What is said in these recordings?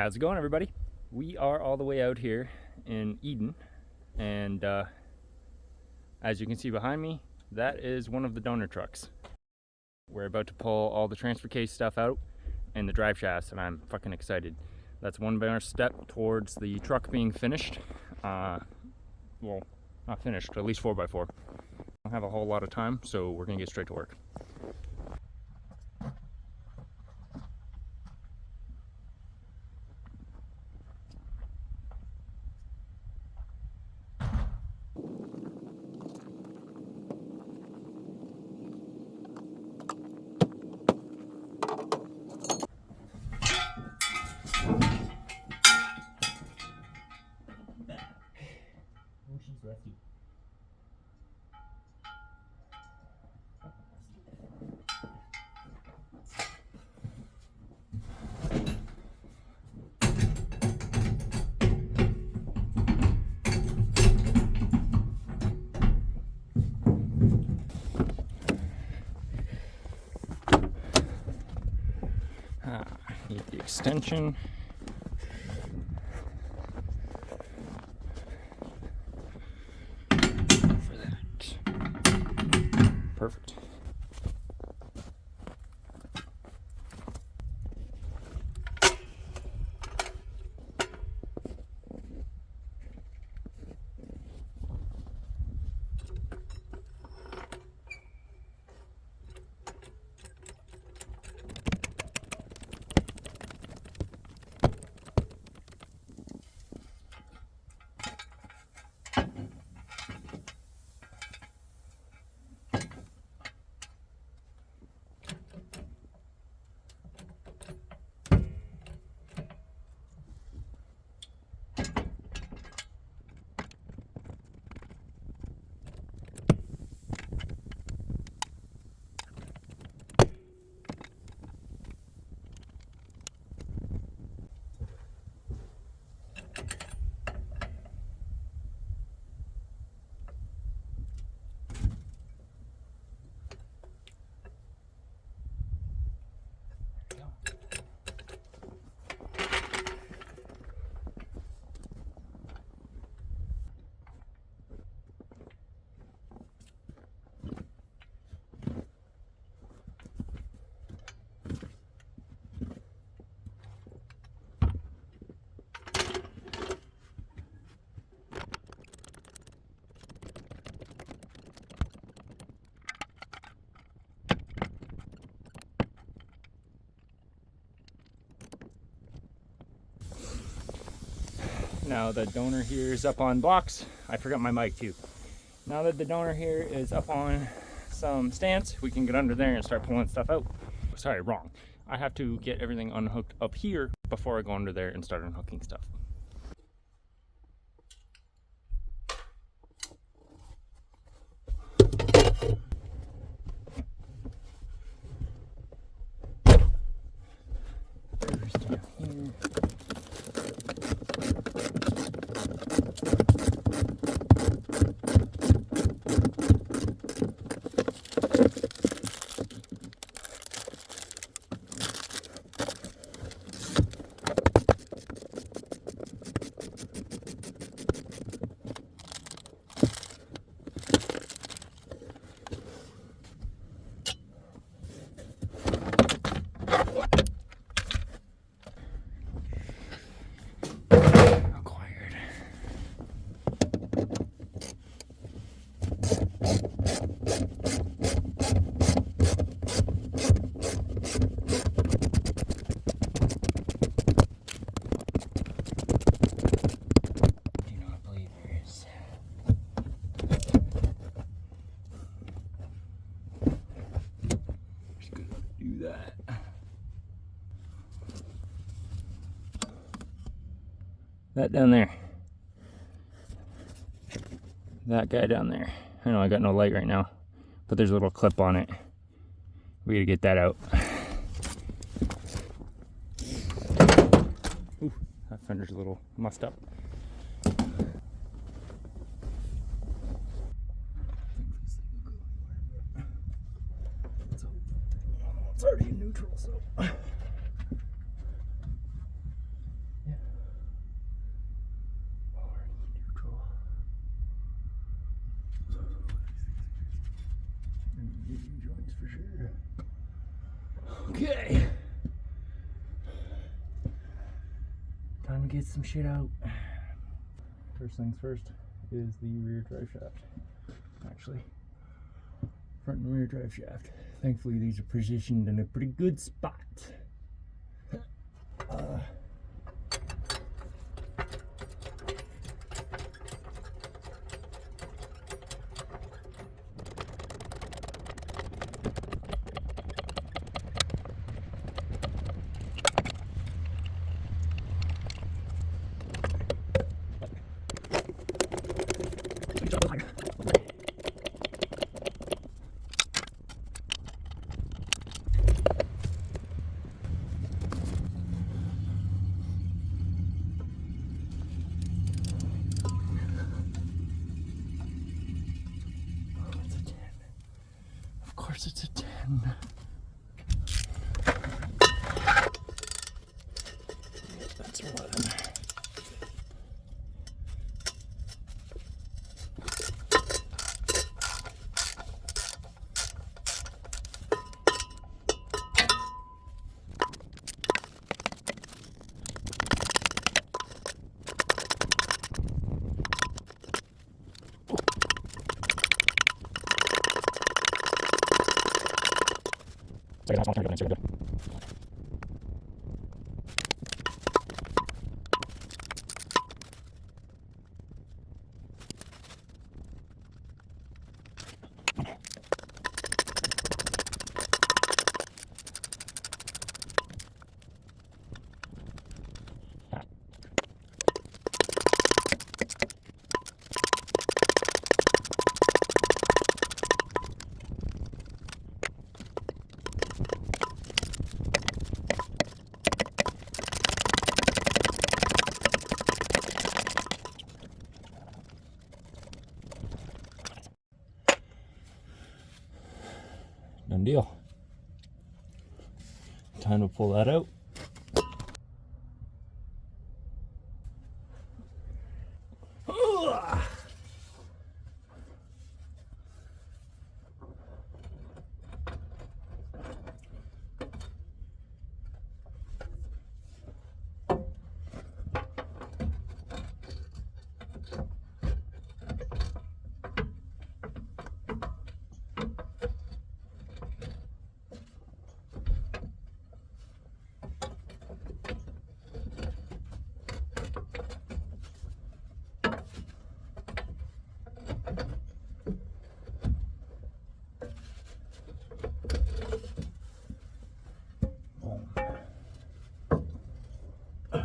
How's it going, everybody? We are all the way out here in Eden, and as you can see behind me, that is one of the donor trucks. We're about to pull all the transfer case stuff out and the drive shafts, and I'm fucking excited. That's one more step towards the truck being finished. Well, not finished, at least 4x4. I don't have a whole lot of time, so we're gonna get straight to work. Need the extension. For that. Perfect. Now the donor here is up on blocks. I forgot my mic too. Now that the donor here is up on some stands, we can get under there and start pulling stuff out. Sorry, wrong. I have to get everything unhooked up here before I go under there and start unhooking stuff. That down there. That guy down there. I know I got no light right now, but there's a little clip on it. We gotta get that out. Ooh, that fender's a little mussed up. It's already in neutral, so. Okay. Time to get some shit out. First things first is the rear drive shaft. Actually, front and rear drive shaft. Thankfully, these are positioned in a pretty good spot. Of course it's a 10. That's 11. Done deal. Time to pull that out.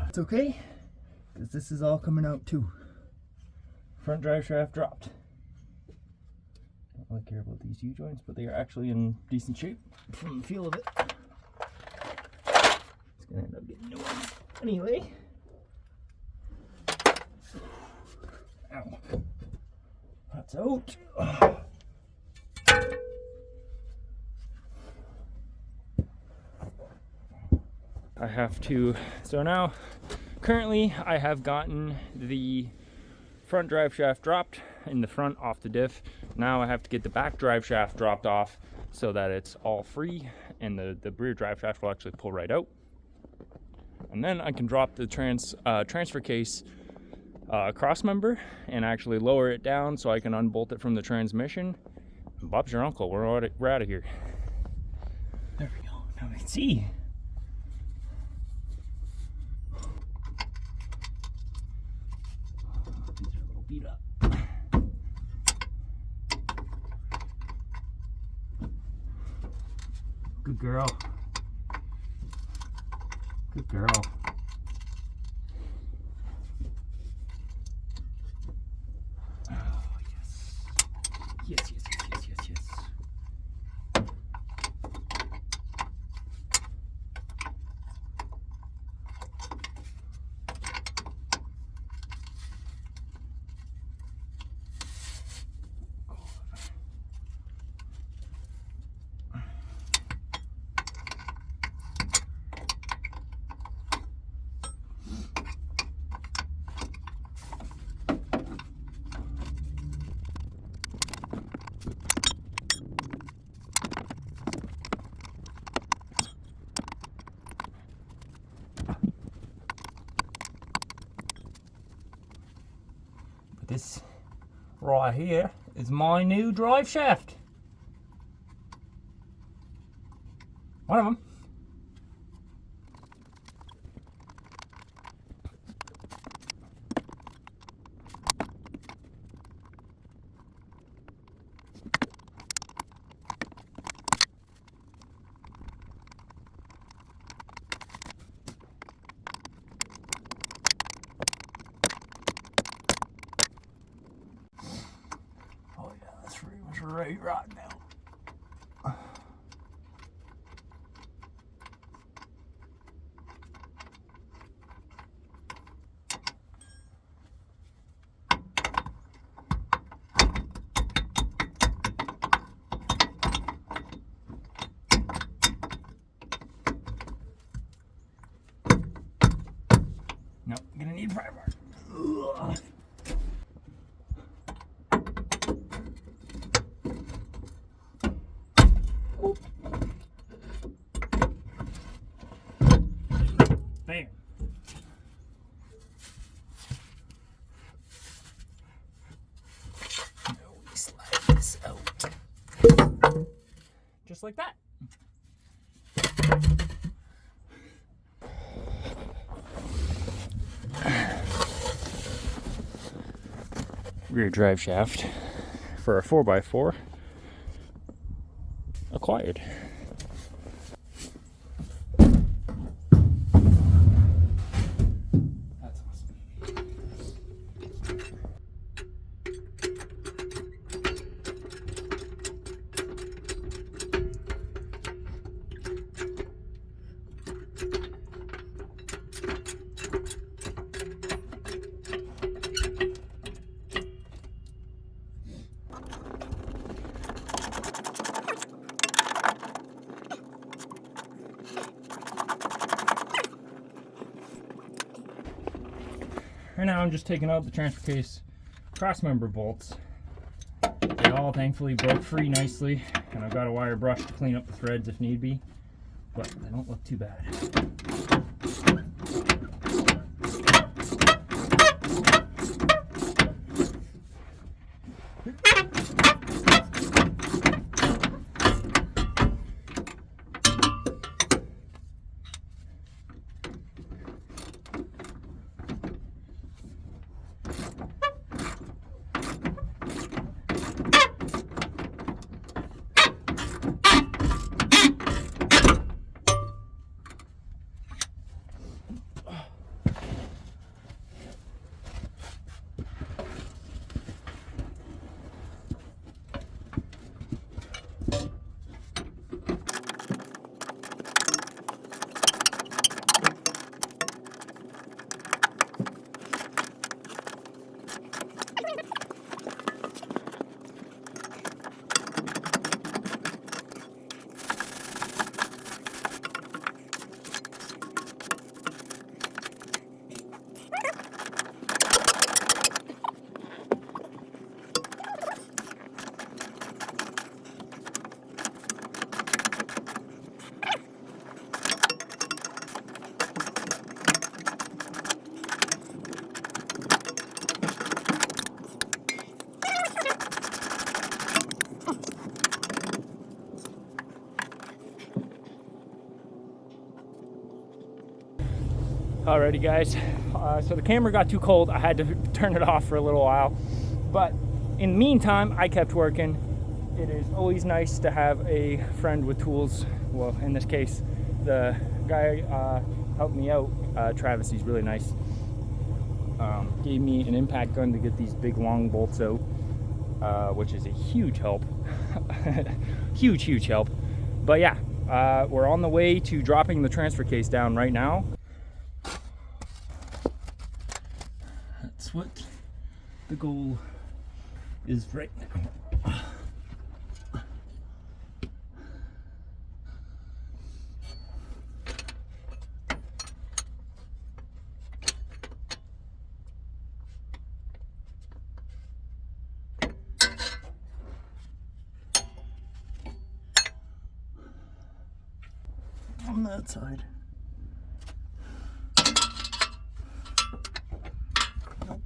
It's okay, because this is all coming out too. Front drive shaft dropped. Don't really care about these U-joints, but they are actually in decent shape from the feel of it. It's gonna end up getting new ones anyway. Ow. That's out. I have to, so now currently I have gotten the front drive shaft dropped in the front off the diff. Now I have to get the back drive shaft dropped off so that it's all free and the rear drive shaft will actually pull right out. And then I can drop the transfer case crossmember and actually lower it down so I can unbolt it from the transmission. And Bob's your uncle, we're out of here. There we go, now we can see. Beat up. Good girl. Good girl. Oh, yes. Yes, yes, yes, yes, yes, yes. Right here is my new drive shaft. One of them. Oh yeah, that's pretty much right now. No, gonna need pry bar. Bam. Now we slide this out. Just like that. Rear drive shaft for a 4x4 acquired. That's awesome. Right now I'm just taking out the transfer case crossmember bolts. They all thankfully broke free nicely, and I've got a wire brush to clean up the threads if need be, but they don't look too bad. Alrighty guys, so the camera got too cold. I had to turn it off for a little while, but in the meantime I kept working. It is always nice to have a friend with tools. Well, in this case the guy helped me out, Travis. He's really nice. Gave me an impact gun to get these big long bolts out, which is a huge help. huge help. But yeah, we're on the way to dropping the transfer case down right now. That's what the goal is right now. On that side. Nope.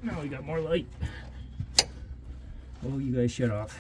Now we got more light. Oh, you guys shut off.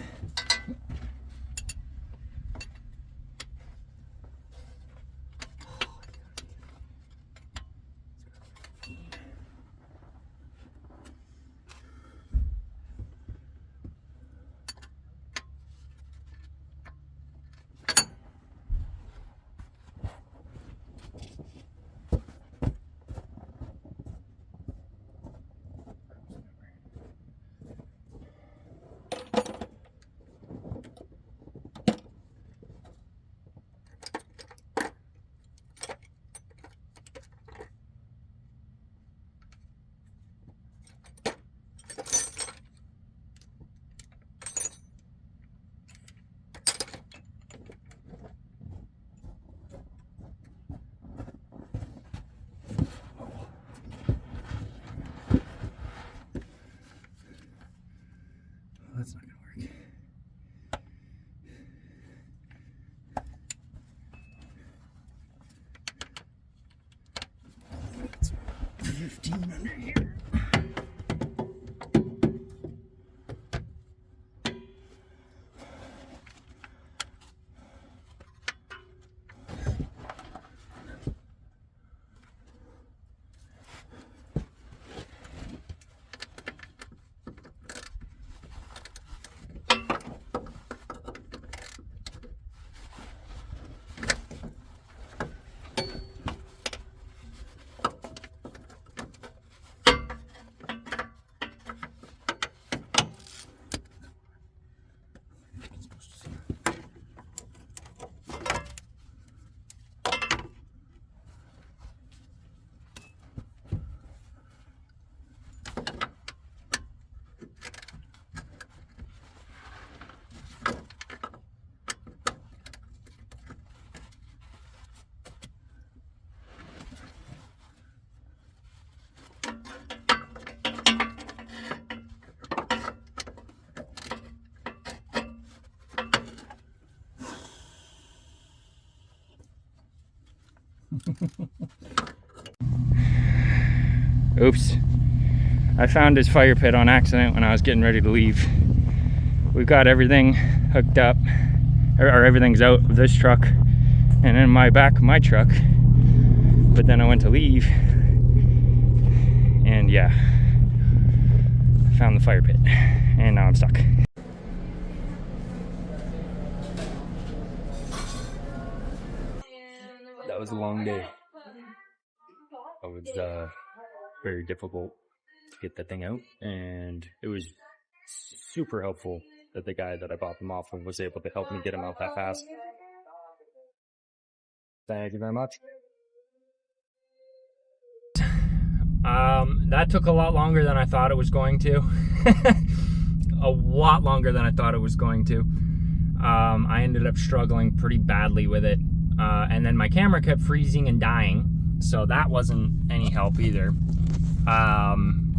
That's not gonna work. That's 15 under here. Oops. I found his fire pit on accident when I was getting ready to leave. We've got everything hooked up, or everything's out of this truck and in my back of my truck. But then I went to leave and yeah, I found the fire pit and now I'm stuck. That was a long day. It was very difficult to get that thing out, and it was super helpful that the guy that I bought them off of was able to help me get them out that fast. Thank you very much. That took a lot longer than I thought it was going to. A lot longer than I thought it was going to. I ended up struggling pretty badly with it. And then my camera kept freezing and dying. So that wasn't any help either.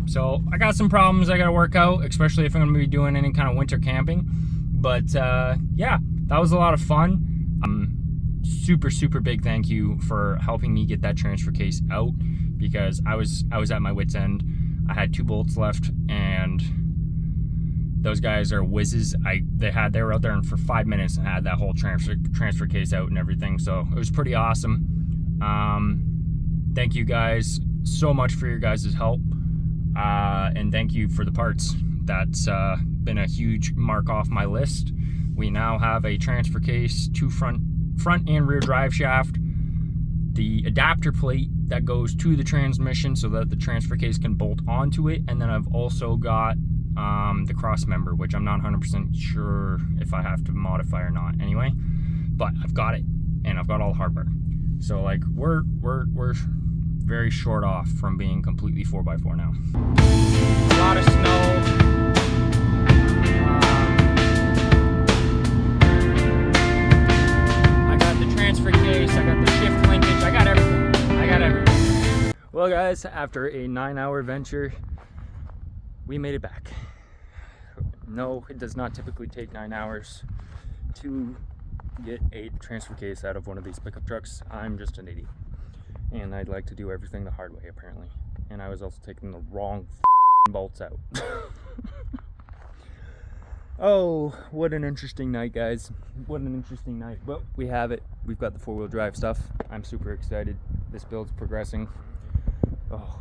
So I got some problems I gotta work out, especially if I'm gonna be doing any kind of winter camping. But yeah, that was a lot of fun. Super big thank you for helping me get that transfer case out, because I was at my wit's end. I had 2 bolts left, and those guys are whizzes. They were out there for 5 minutes and had that whole transfer case out and everything. So it was pretty awesome. Thank you guys so much for your guys' help, and thank you for the parts. That's been a huge mark off my list. We now have a transfer case, 2 front and rear drive shaft, the adapter plate that goes to the transmission so that the transfer case can bolt onto it, and then I've also got the cross member, which I'm not 100% sure if I have to modify or not anyway, but I've got it, and I've got all the hardware. So like we're very short off from being completely 4x4 now. A lot of snow. I got the transfer case, I got the shift linkage, I got everything. Well guys, after a 9-hour venture, we made it back. No, it does not typically take 9 hours to get a transfer case out of one of these pickup trucks. I'm just an idiot, and I'd like to do everything the hard way apparently, and I was also taking the wrong bolts out. Oh, what an interesting night, guys. What an interesting night. Well, we have it. We've got the 4-wheel drive stuff. I'm super excited. This build's progressing. Oh,